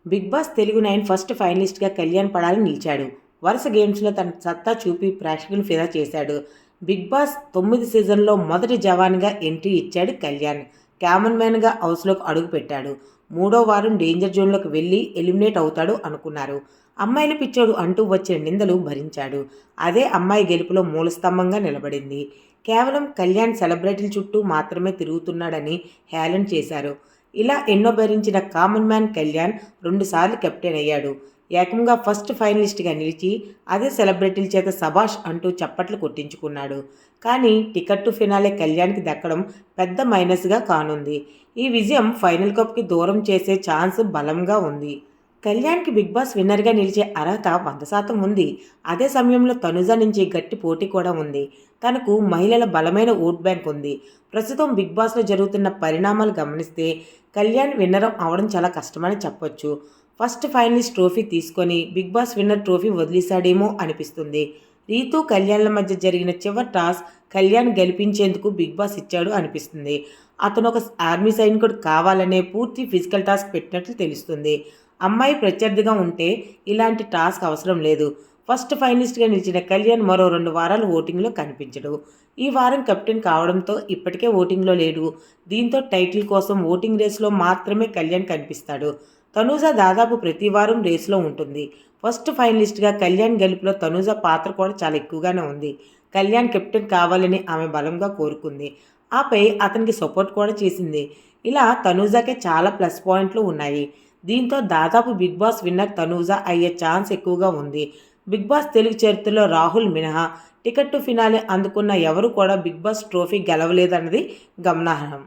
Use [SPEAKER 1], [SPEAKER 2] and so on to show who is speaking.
[SPEAKER 1] Big Boss Telugu 9 first ఫైనలిస్ట్గా కళ్యాణ్ పడాలి నిలిచాడు. వరుస గేమ్స్లో తన సత్తా చూపి ప్రేక్షకులను ఫిదా చేశాడు. బిగ్ బాస్ 9 సీజన్లో మొదటి జవాన్గా ఎంట్రీ ఇచ్చాడు కళ్యాణ్. క్యామన్ మ్యాన్గా హౌస్లోకి అడుగు పెట్టాడు. మూడో వారం డేంజర్ జోన్లోకి వెళ్ళి ఎలిమినేట్ అవుతాడు అనుకున్నారు. అమ్మాయిల పిచ్చోడు అంటూ వచ్చిన నిందలు భరించాడు. అదే అమ్మాయి గెలుపులో మూలస్తంభంగా నిలబడింది. కేవలం కళ్యాణ్ సెలబ్రిటీల చుట్టూ మాత్రమే తిరుగుతున్నాడని హేళన చేశారు. ఇలా ఎన్నో భరించిన కామన్ మ్యాన్ కళ్యాణ్ 2 సార్లు కెప్టెన్ అయ్యాడు. ఏకంగా ఫస్ట్ ఫైనలిస్ట్గా నిలిచి అదే సెలబ్రిటీల చేత సబాష్ అంటూ చప్పట్లు కొట్టించుకున్నాడు. కానీ టికెట్ టు ఫినాలే కళ్యాణ్కి దక్కడం పెద్ద మైనస్గా కానుంది. ఈ విజయం ఫైనల్ కప్కి దూరం చేసే ఛాన్స్ బలంగా ఉంది. కళ్యాణ్కి బిగ్ బాస్ విన్నర్గా నిలిచే అర్హత 100% ఉంది. అదే సమయంలో తనుజ నుంచి గట్టి పోటీ కూడా ఉంది. తనకు మహిళల బలమైన ఓట్ బ్యాంక్ ఉంది. ప్రస్తుతం బిగ్ బాస్లో జరుగుతున్న పరిణామాలు గమనిస్తే కళ్యాణ్ విన్నర్ అవడం చాలా కష్టమని చెప్పొచ్చు. ఫస్ట్ ఫైనలిస్ట్ ట్రోఫీ తీసుకొని బిగ్ బాస్ విన్నర్ ట్రోఫీ వదిలేశాడేమో అనిపిస్తుంది. రీతు కళ్యాణ్ల మధ్య జరిగిన చివరి టాస్ కళ్యాణ్ గెలిపించేందుకు బిగ్ బాస్ ఇచ్చాడు అనిపిస్తుంది. అతను ఒక ఆర్మీ సైనికుడు కావాలనే పూర్తి ఫిజికల్ టాస్క్ పెట్టినట్లు తెలుస్తుంది. అమ్మాయి ప్రత్యర్థిగా ఉంటే ఇలాంటి టాస్క్ అవసరం లేదు. ఫస్ట్ ఫైనలిస్ట్గా నిలిచిన కళ్యాణ్ మరో 2 వారాలు ఓటింగ్లో కనిపించడు. ఈ వారం కెప్టెన్ కావడంతో ఇప్పటికే ఓటింగ్లో లేడు. దీంతో టైటిల్ కోసం ఓటింగ్ రేస్లో మాత్రమే కళ్యాణ్ కనిపిస్తాడు. తనూజ దాదాపు ప్రతి వారం రేస్లో ఉంటుంది. ఫస్ట్ ఫైనలిస్ట్గా కళ్యాణ్ గెలుపులో తనూజ పాత్ర కూడా చాలా ఎక్కువగానే ఉంది. కళ్యాణ్ కెప్టెన్ కావాలని ఆమె బలంగా కోరుకుంది. ఆపై అతనికి సపోర్ట్ కూడా చేసింది. ఇలా తనూజకే చాలా ప్లస్ పాయింట్లు ఉన్నాయి. దీంతో దాదాపు బిగ్ బాస్ విన్నర్ తనూజ అయ్యే ఛాన్స్ ఎక్కువగా ఉంది. బిగ్ బాస్ తెలుగు చరిత్రలో రాహుల్ మినహా టికెట్ టు ఫినాలే అందుకున్న ఎవరు కూడా బిగ్ బాస్ ట్రోఫీ గెలవలేదన్నది గమనార్హం.